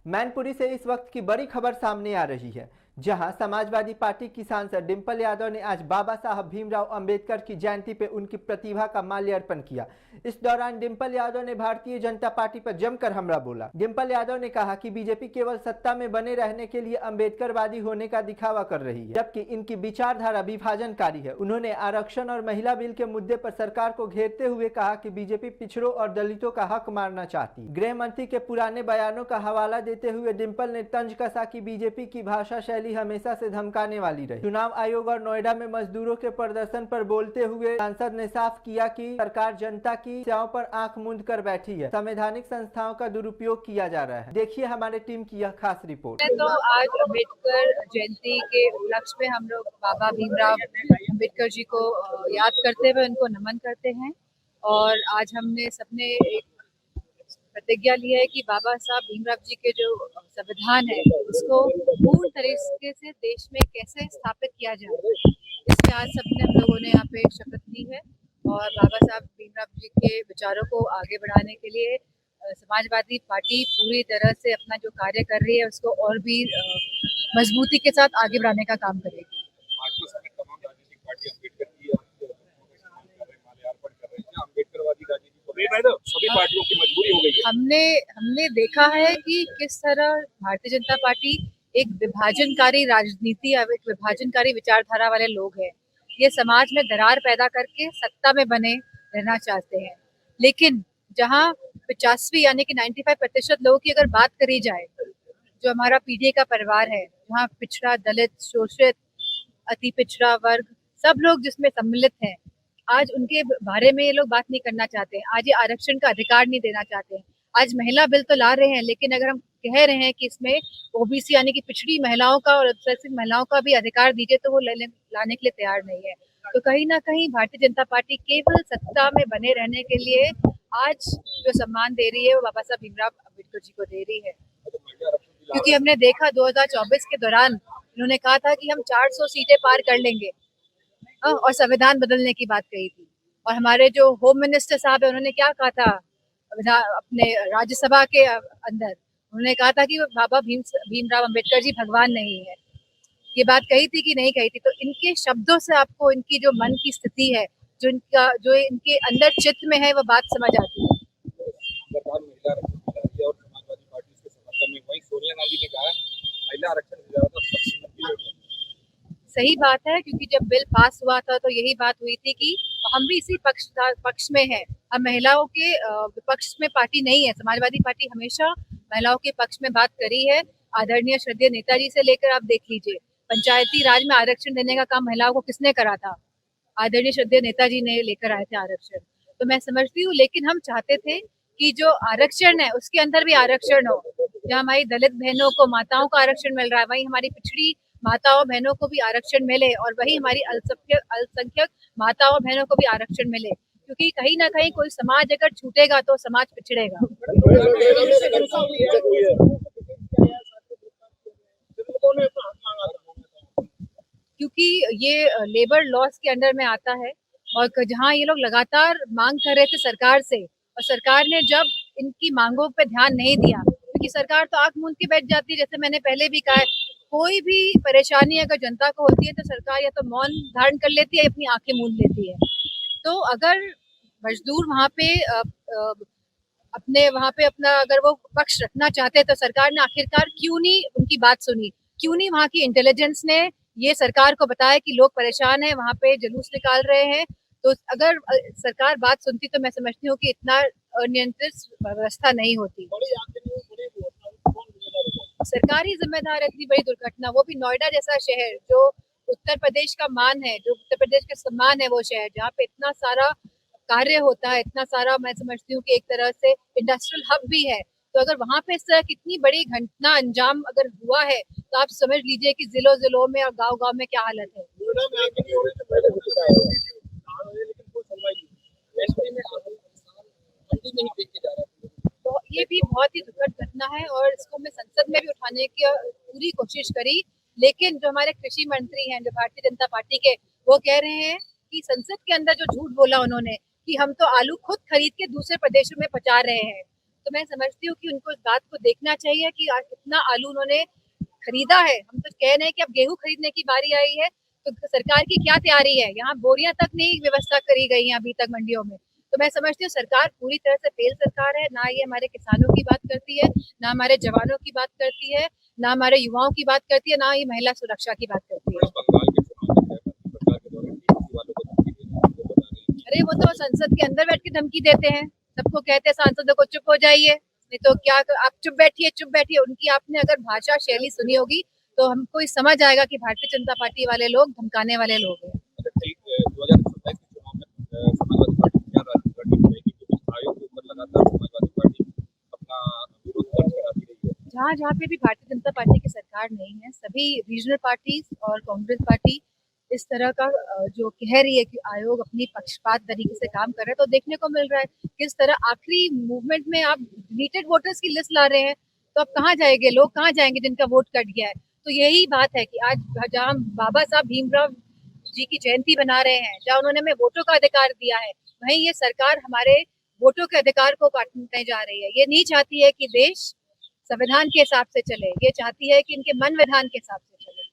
मैनपुरी से इस वक्त की बड़ी खबर सामने आ रही है, जहां समाजवादी पार्टी की सांसद डिंपल यादव ने आज बाबा साहब भीमराव अंबेडकर की जयंती पे उनकी प्रतिभा का माल्यार्पण किया। इस दौरान डिंपल यादव ने भारतीय जनता पार्टी पर जमकर हमला बोला। डिंपल यादव ने कहा कि बीजेपी केवल सत्ता में बने रहने के लिए अंबेडकरवादी होने का दिखावा कर रही है, जबकि इनकी विचारधारा विभाजनकारी है। उन्होंने आरक्षण और महिला बिल के मुद्दे पर सरकार को घेरते हुए कहा कि बीजेपी पिछड़ों और दलितों का हक मारना चाहती है। गृह मंत्री के पुराने बयानों का हवाला देते हुए डिंपल ने तंज कसा कि बीजेपी की भाषा शैली हमेशा से धमकाने वाली रही। चुनाव आयोग और नोएडा में मजदूरों के प्रदर्शन पर बोलते हुए सांसद ने साफ किया कि सरकार जनता की समस्याओं पर आंख मूंद कर बैठी है, संवैधानिक संस्थाओं का दुरुपयोग किया जा रहा है। देखिए हमारे टीम की यह खास रिपोर्ट। तो आज अम्बेडकर जयंती के उपलक्ष्य में हम लोग बाबा भीमराव अम्बेडकर जी को याद करते हुए उनको नमन करते हैं और आज हमने सबने एक प्रतिज्ञा ली है कि बाबा साहब भीमराव जी के जो संविधान है उसको पूर्ण तरीके से देश में कैसे स्थापित किया जाए, इसके आज सबने हम लोगों ने यहाँ पे शपथ ली है और बाबा साहब भीमराव जी के विचारों को आगे बढ़ाने के लिए समाजवादी पार्टी पूरी तरह से अपना जो कार्य कर रही है उसको और भी मजबूती के साथ आगे बढ़ाने का काम करेगी। सभी पार्टियों की मजबूरी हो गई है। हमने देखा है कि किस तरह भारतीय जनता पार्टी एक विभाजनकारी राजनीति या एक विभाजनकारी विचारधारा वाले लोग हैं। ये समाज में दरार पैदा करके सत्ता में बने रहना चाहते हैं, लेकिन जहां 85 यानी कि 95% लोगों की अगर बात करी जाए, जो हमारा पीढ़ी का परिवार है, जहाँ पिछड़ा, दलित, शोषित, अति पिछड़ा वर्ग सब लोग जिसमें सम्मिलित हैं, आज उनके बारे में ये लोग बात नहीं करना चाहते। आज ये आरक्षण का अधिकार नहीं देना चाहते हैं। आज महिला बिल तो ला रहे हैं, लेकिन अगर हम कह रहे हैं कि इसमें ओबीसी यानी कि पिछड़ी महिलाओं का और अल्पसंख्यक महिलाओं का भी अधिकार दीजिए, तो वो लाने के लिए तैयार नहीं है। तो कहीं ना कहीं भारतीय जनता पार्टी केवल सत्ता में बने रहने के लिए आज जो सम्मान दे रही है वो बाबा साहब भीमराव अम्बेडकर जी को दे रही है। क्योंकि हमने देखा 2024 के दौरान उन्होंने कहा था कि हम 400 सीटें पार कर लेंगे और संविधान बदलने की बात कही थी। और हमारे जो होम मिनिस्टर साहब है उन्होंने क्या कहा था अपने राज्यसभा के अंदर, उन्होंने कहा था कि बाबा भीमराव अम्बेडकर जी भगवान नहीं है। ये बात कही थी कि नहीं कही थी? तो इनके शब्दों से आपको इनकी जो मन की स्थिति है, जो इनके अंदर चित्त में है, वो बात समझ आती है। सही बात है, क्योंकि जब बिल पास हुआ था तो यही बात हुई थी कि हम भी इसी पक्ष में हैं। हम महिलाओं के विपक्ष में पार्टी नहीं है। समाजवादी पार्टी हमेशा महिलाओं के पक्ष में बात करी है। आदरणीय श्रद्धेय नेताजी से लेकर आप देख लीजिए, पंचायती राज में आरक्षण देने का काम महिलाओं को किसने करा था? आदरणीय श्रद्धेय नेताजी ने लेकर आए थे आरक्षण। तो मैं समझती हूँ, लेकिन हम चाहते थे कि जो आरक्षण है उसके अंदर भी आरक्षण हो। जहाँ हमारी दलित बहनों को, माताओं को आरक्षण मिल रहा है, वहीं हमारी पिछड़ी माताओं बहनों को भी आरक्षण मिले और वही हमारी अल्पसंख्यक माताओं बहनों को भी आरक्षण मिले। क्योंकि कहीं ना कहीं कोई समाज अगर छूटेगा तो समाज पिछड़ेगा। क्योंकि ये लेबर लॉस के अंडर में आता है और जहाँ ये लोग लगातार मांग कर रहे थे सरकार से, और सरकार ने जब इनकी मांगों पे ध्यान नहीं दिया, क्योंकि सरकार तो आंख मूंद के बैठ जाती है। जैसे मैंने पहले भी कहा है, कोई भी परेशानी अगर जनता को होती है तो सरकार या तो मौन धारण कर लेती है या अपनी आंखें मूंद लेती है। तो अगर मजदूर वहाँ पे अपना अगर वो पक्ष रखना चाहते तो सरकार ने आखिरकार क्यों नहीं उनकी बात सुनी? क्यों नहीं वहाँ की इंटेलिजेंस ने ये सरकार को बताया कि लोग परेशान हैं, वहाँ पे जुलूस निकाल रहे हैं? तो अगर सरकार बात सुनती तो मैं समझती हूँ कि इतना अनियंत्रित व्यवस्था नहीं होती। सरकार ही जिम्मेदार है इतनी बड़ी दुर्घटना, वो भी नोएडा जैसा शहर जो उत्तर प्रदेश का मान है, जो उत्तर प्रदेश का सम्मान है, वो शहर जहाँ पे इतना सारा कार्य होता है, इतना सारा, मैं समझती हूँ कि एक तरह से इंडस्ट्रियल हब भी है। तो अगर वहाँ पे इस तरह कितनी बड़ी घटना अंजाम अगर हुआ है तो आप समझ लीजिए कि जिलों में और गाँव में क्या हालत है। तो ये भी बहुत ही दुखद घटना है और इसको मैं संसद में भी उठाने की पूरी कोशिश करी, लेकिन जो हमारे कृषि मंत्री हैं, जो भारतीय जनता पार्टी के, वो कह रहे हैं कि संसद के अंदर जो झूठ बोला उन्होंने कि हम तो आलू खुद खरीद के दूसरे प्रदेशों में पहुंचा रहे हैं। तो मैं समझती हूँ कि उनको इस बात को देखना चाहिए कि आज कितना आलू उन्होंने खरीदा है। हम तो कह रहे हैं कि अब गेहूं खरीदने की बारी आई है, तो सरकार की क्या तैयारी है? यहाँ बोरियां तक नहीं व्यवस्था करी गई है अभी तक मंडियों में। तो मैं समझती हूँ सरकार पूरी तरह से फेल सरकार है। ना ये हमारे किसानों की बात करती है, ना हमारे जवानों की बात करती है, ना हमारे युवाओं की बात करती है, ना ही महिला सुरक्षा की बात करती है। बंगाल के चुनाव में सरकार के दौरान टीएमसी वालों को धमकी दे रहे हैं, वो बता रहे हैं। अरे वो तो संसद के अंदर बैठ के धमकी देते हैं, सबको कहते हैं सांसदों को चुप हो जाइए, नहीं तो क्या आप चुप बैठिए चुप बैठिए। उनकी आपने अगर भाषा शैली सुनी होगी तो हमको समझ आएगा कि भारतीय जनता पार्टी वाले लोग धमकाने वाले लोग हैं। अच्छा, ठीक 2027 के चुनाव में समाजवादी पार्टी क्या रणनीति रहेगी, क्योंकि आयोग के ऊपर लगातार समाजवादी पार्टी अपना विरोध दर्ज कराती रही है। जहाँ जहाँ पे भी भारतीय जनता पार्टी की सरकार नहीं है, सभी रीजनल पार्टीज और कांग्रेस पार्टी इस तरह का जो कह रही है कि आयोग अपनी पक्षपात तरीके से काम कर रहा है, तो देखने को मिल रहा है किस तरह आखिरी मूवमेंट में आप डिलीटेड वोटर्स की लिस्ट ला रहे हैं। तो अब कहाँ जाएंगे लोग, कहाँ जाएंगे जिनका वोट कट गया है? तो यही बात है कि आज जहाँ बाबा साहब भीमराव जी की जयंती बना रहे हैं, जहाँ उन्होंने हमें वोटों का अधिकार दिया है, वहीं ये सरकार हमारे वोटों के अधिकार को काटने जा रही है। ये नहीं चाहती है कि देश संविधान के हिसाब से चले, ये चाहती है कि इनके मन विधान के हिसाब से चले।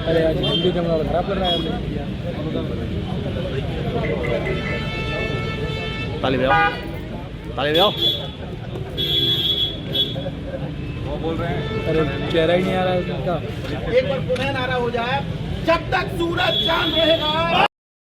अरे आज हिंदी कैमरा खराब कर रहा है। ताली बजाओ, ताली बजाओ। वो बोल रहे हैं अरे चेहरा ही नहीं आ रहा है उसका। एक बार पुनः नारा हो जाए, जब तक सूरज चांद रहेगा।